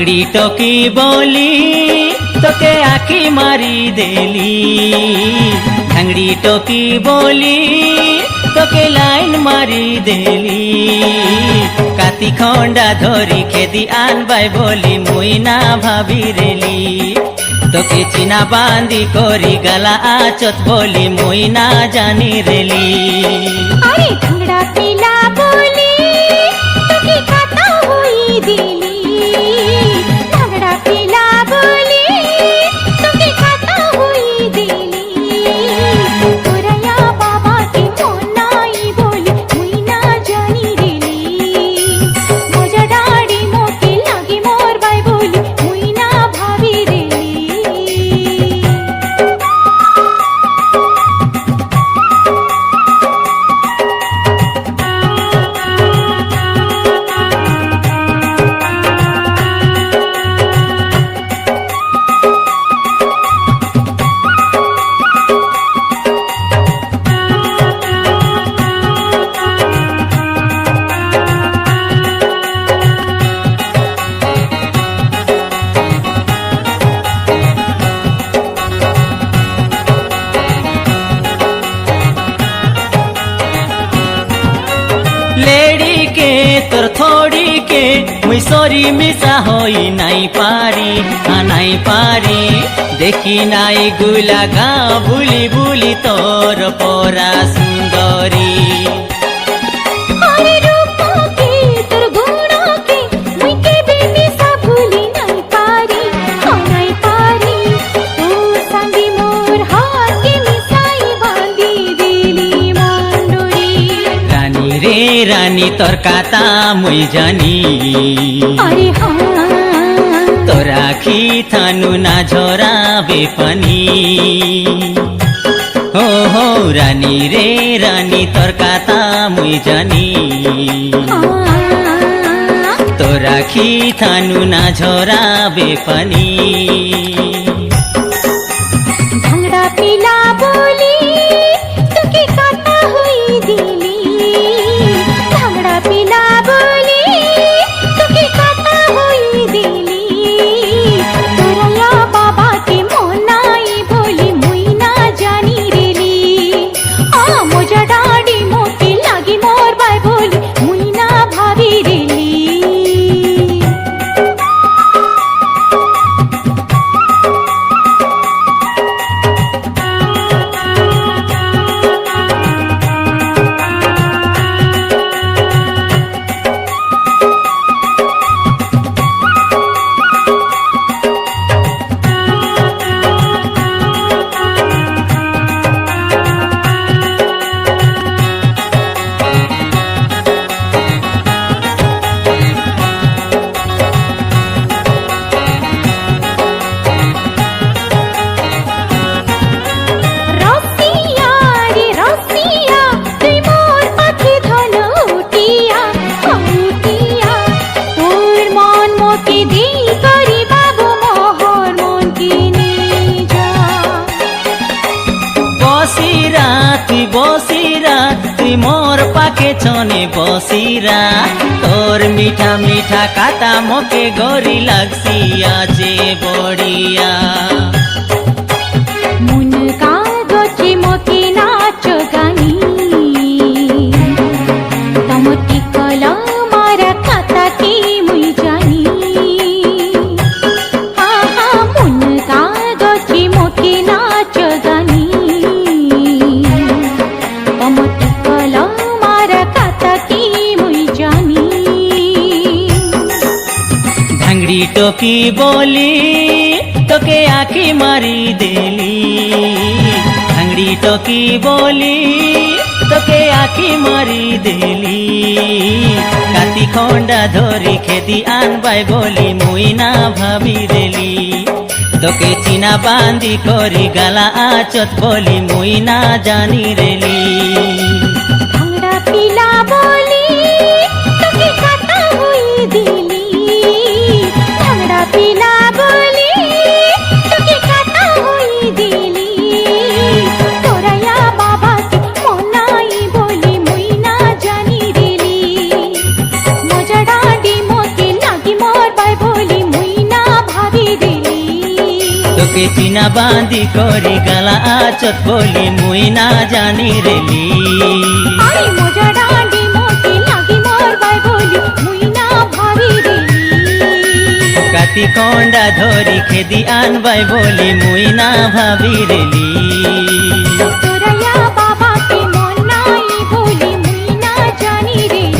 भांगड़ी टोकी बोली तोके आखी मारी देली भांगड़ी टोकी बोली तोके लाइन मारी देली काती खंडा धरी खेदी आनबाई बोली मुई ना भाभी रेली तोके चिना बांदी कोरी गला आचत बोली मुई ना जानी रेली अरे भांगड़ा पीला बोली तोके खाता हुई दिली भांगड़ा पीला बोली तोके खाता हुई दिली तोरया बाबा के मोनाई बोली मुई ना जानी रेली मोजा डाड़ी मोके लागी मोर बाई बोली मुई ना भाभी रेली लेडी के तोर थोड़ी के मुई सोरी मिसा होई नाई पारी नाई पारी देखी नाई गुलागा बुली बुली तोर पोरा सुंदरी अरे रूपो के तोर गुणो के मुई के बेबी सा भूली नहीं पारी तू संगी मोर हाथ के मिसाई बांधी दिली मांडोरी रानी रे रानी तोर काता मुई जानी अरे हाँ तोर आखी थानु ना झोरा बेपनी हो रानी रे रानी तोर काता मुई जानी तोर आखी थानु ना झोरा बेपनी भांगड़ा पीला बोली तोके खाता हुई दिली भांगड़ा पीला बोली तोके खाता हुई दिली तोरया बाबा के मोनाई बोली मुई ना जानी रेली मोजा डाड़ी मोके लागी मोर बाई बोली मुई ना भाभी रेली रसिया रे रसिया तुई मोर पाखे धन उटिया तोर मन मोके दी करी बाबू मोहर मन किने जा बसिरा तुई मोर पाखे छने बसिरा तोर मीठा मीठा काता मोके गोरी लगसिया जे बड़िया मुन कागजे मोके नाच गानी तमटी कला मारा खाता के मुई जानी मुन कागजे मोके नाच गानी तमटी कला मारा खाता के मुई जानी भांगड़ी टोकी बोली तोके आखी मारी देली भांगड़ी टोकी बोली तोके आखी मारी देली काती खंडा धरी खेदी आनबाई बोली मुई ना भाभी रेली तोके चिना बांदी कोरी गला आचत बोली मुई ना जानी रेली भांगड़ा पीला बोली तोके खाता हुई दिली भांगड़ा पीला बोली तोके खाता हुई दिली तोरया बाबा के मोनाई बोली मुई ना जानी रेली मोजा डाडी मोके लागी मोर बाई बोली मुई তোকে চিনা বাঁধি করি গালা আচত বলি মুই না জানি রেলি আরে মজা ডাঁডি মোতে লাগি মোর বাই বলি মুই না ভাবি রেলি কাতি কন্ডা ধরি খেদি আনবাই বলি মুই না ভাবি রেলি তোরাইয়া বাবাকে মন নাই বলি মুই না জানি রেলি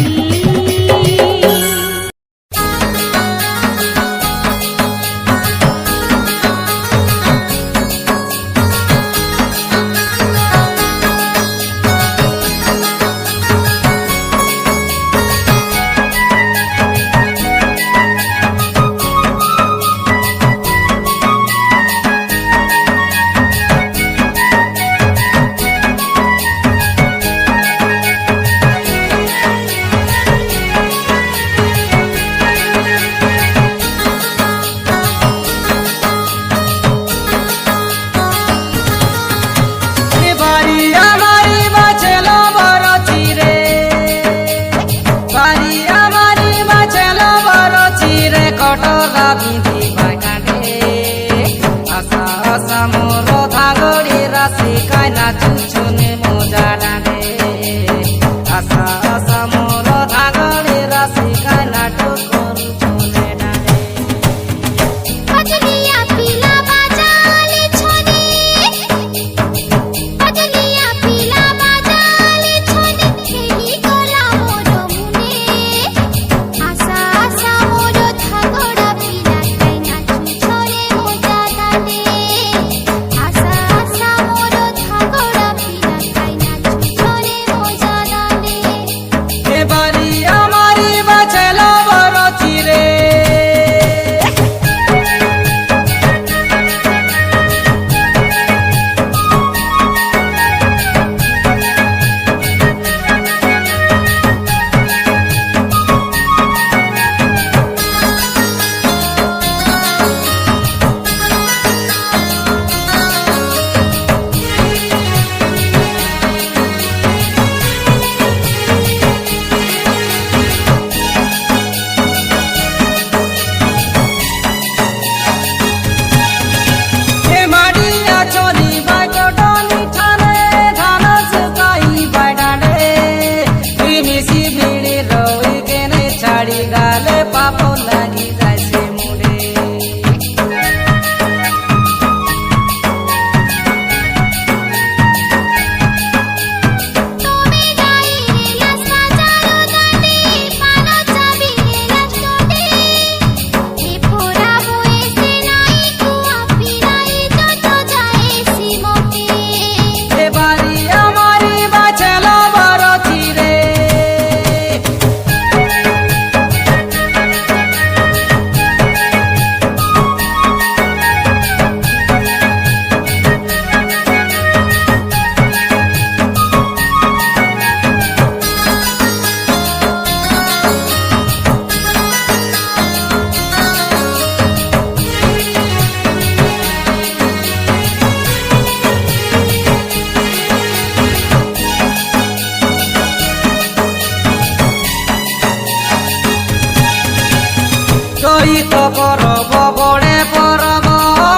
পরব বড়ে পরব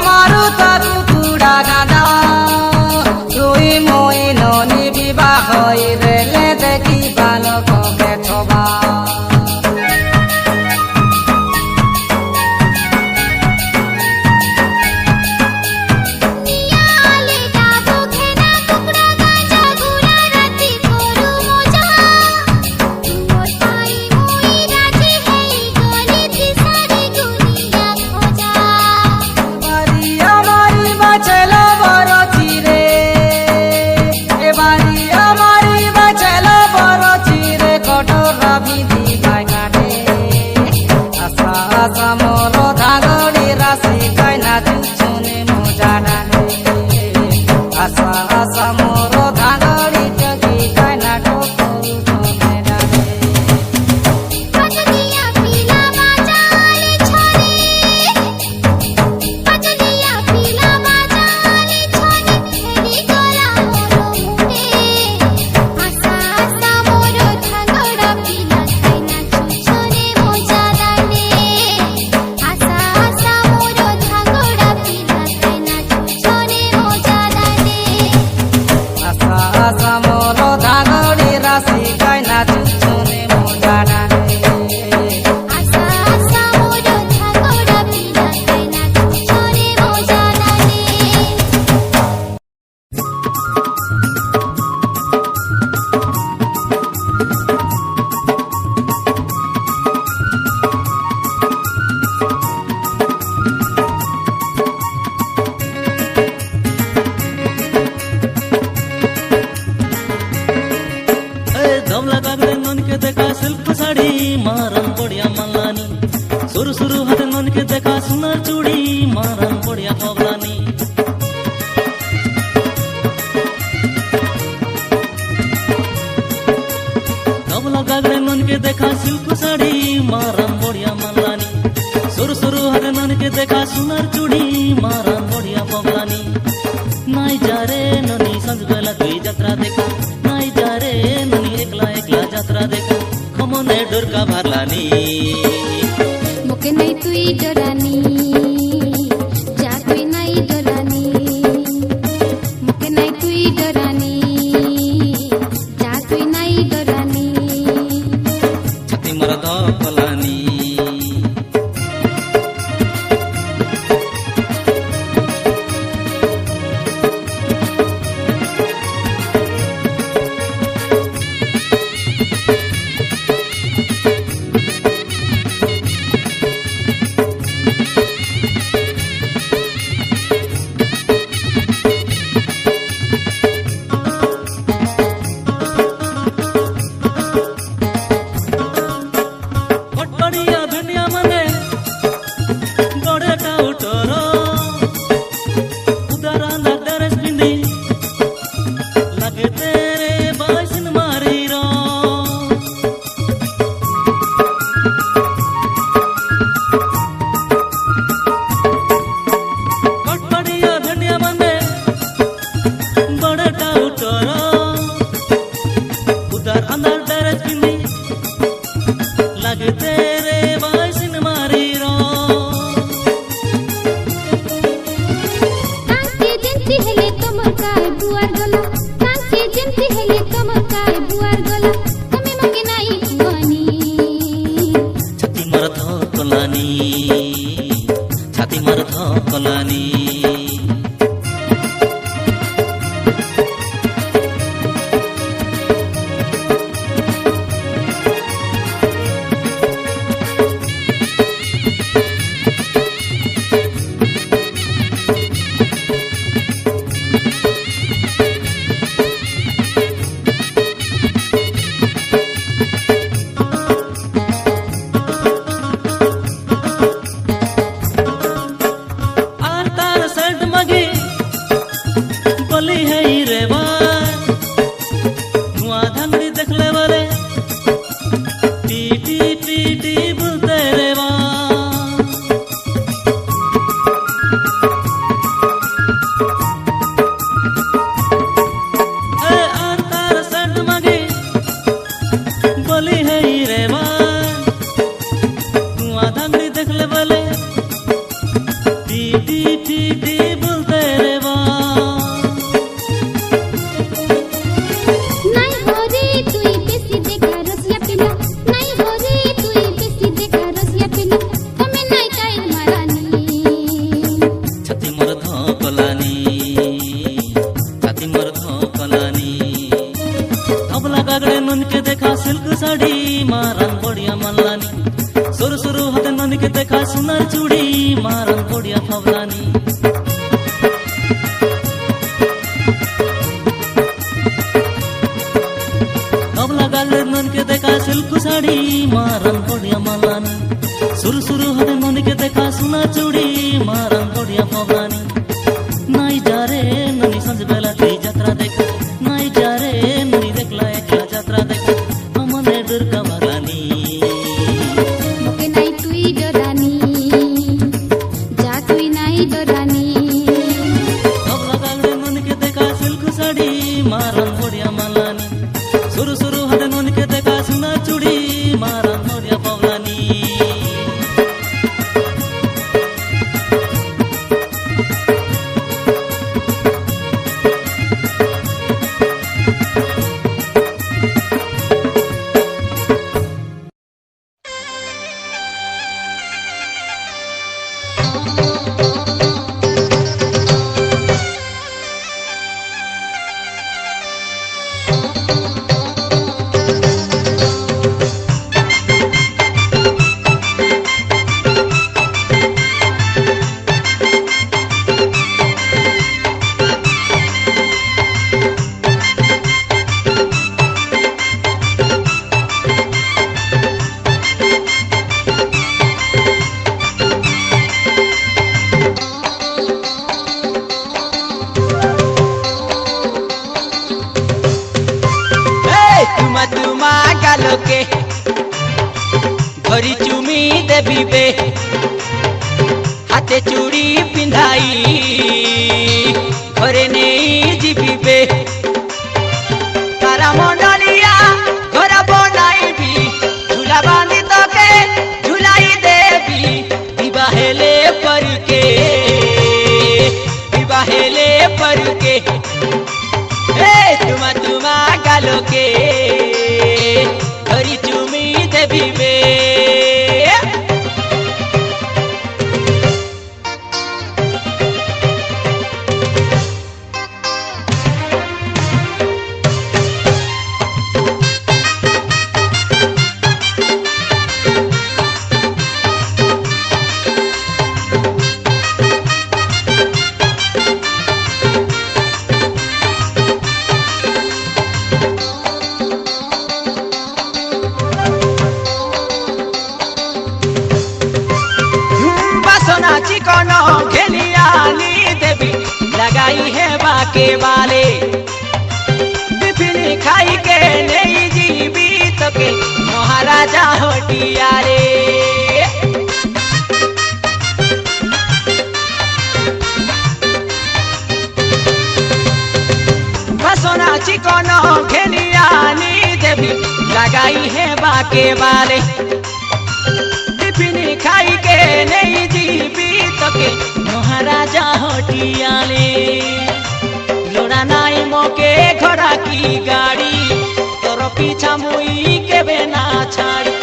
মারুতা কুকুড়া গাঁদা তুই মই ননি বিবাহ রেলে দেখি বালক বেঠবা রাতি করু মজা सुरु सुरु हाथ मन के देखा सुनर चूड़ी मारन बढ़िया पवलानी कबला गागरे मन के देखा सिल्क साड़ी मारन बढ़िया मल्लानी सुरु सुरु हाथ मन के देखा सुनर चूड़ी मारन बढ़िया पवलानी नाई जा रे ननी संज बेला दुई यात्रा देखा नाई जा रे ननी एकला एकला यात्रा देखा खमने डुरका भरलानी मुके नहीं तुई डरानी जा तुई नहीं डरानी मुके नहीं तुई डरानी जा तुई नहीं डरानी छाती मरद पलानी बढ़िया दुनिया मने बड़े टाउटर उदारा ना ड्रेस पिंदी लगे तेरे बाइसन मारी रो बढ़िया दुनिया मने बड़े टाउटर उदार अंदर ड्रेस पिंदी लगे तेरे बाइसन मारी रो कांची जंती हेले कमकाय बुआर गला कांची जंती हेले कमकाय बुआर गला कमे मगे नाही पुआनी छाती मरथ कलानी छाती मरथ कलानी आर तार सेट मगे बली है रे बाय नुआ धंगड़ी देखले वाले टी बोलते रे बा ए आर तार सेट मगे बली है रे बाय नुआ धंगड़ी देखले वाले टी बोलते रे बा नहीं हो रे तुई बेसी देखा रसिया पिला नहीं हो रे तुई बेसी देखा रसिया पिला कमे नहीं काई मारानी छाती मरथ कलानी छाती मरथ कलानी कबला गागड़े नन के देखा सिल्क साड़ी मारन बढ़िया मल्लानी सुरु सुरु हाथ नन के देखा सुनर चूड़ी मारन बढ़िया पवलानी कबला गागड़े नन के देखा सिल्क साड़ी मारन बढ़िया मल्लानी सुरु सुरु हाथ नन के देखा सुनर चूड़ी मारन बढ़िया पवलानी नाई जा रे ननी संज बेला दुई यात्रा देखा नाई जा रे ननी देखला एकला यात्रा देखा हमने डुरका भरलानी मुके नहीं तुई डरानी जा तुई नहीं डरानी कबला गागड़े नन के देखा सिल्क साड़ी मारन बढ़िया मल्लानी सुरु सुरु हाथ नन के देखा सुनर चूड़ी मारन बढ़िया पवलानी দেবিবে হাতে চুড়ি পিন্ধাই ঘরে নেই জিবিবে তারা মন্ডলিয়া ঘর বনাইবি ঝুলা বাঁধি তোকে ঝুলাই দেবি বিবাহেলে পরকে তুমা তুমা গালোকে ধরি চুমি দেবিবে चिकन घेलियाली देवी लगाई है बाके वाले टिफिन खाई के नहीं जीवी तो के महाराजा हटिया रे बसोना चिकन घेलियाली देवी लगाई है बाके वाले टिफिन खाई के नहीं जीवी तके महाराजा हटियाले लोड़ा नाई मोके घोड़ा की गाड़ी तोर पीछा मुई के बेना छाड़ी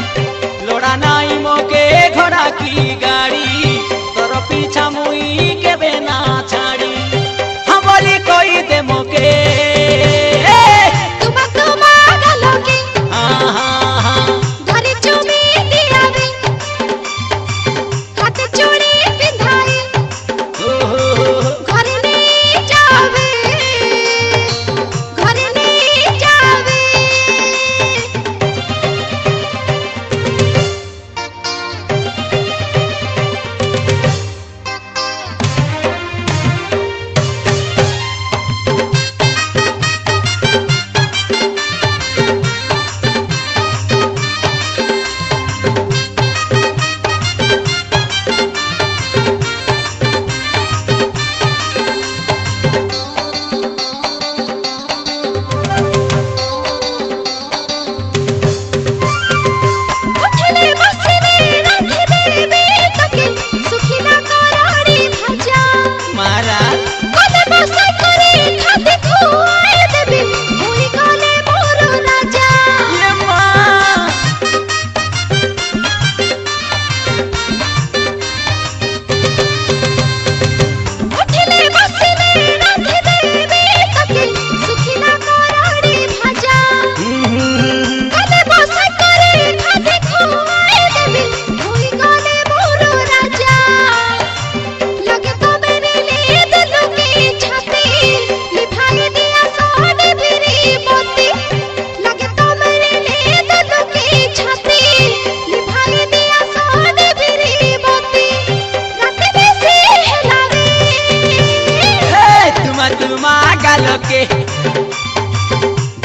लोड़ा नाई मोके घोड़ा की गाड़ी तोर पीछा मुई के बेना छाड़ी हम बोली कोई दे मोके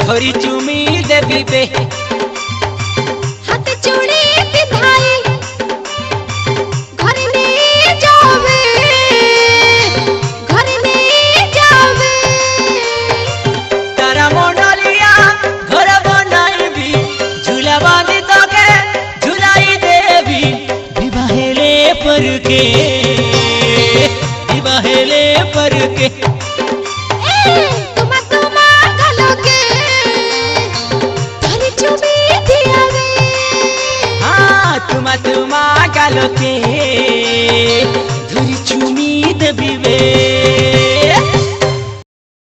धरी चुमी देबिबे हाथे चूड़ी पिंधाई घर ले जावे तारा मोडलिया घर बनाईबी झूला बांधी तोके झुलाई देवी विवाहेले परके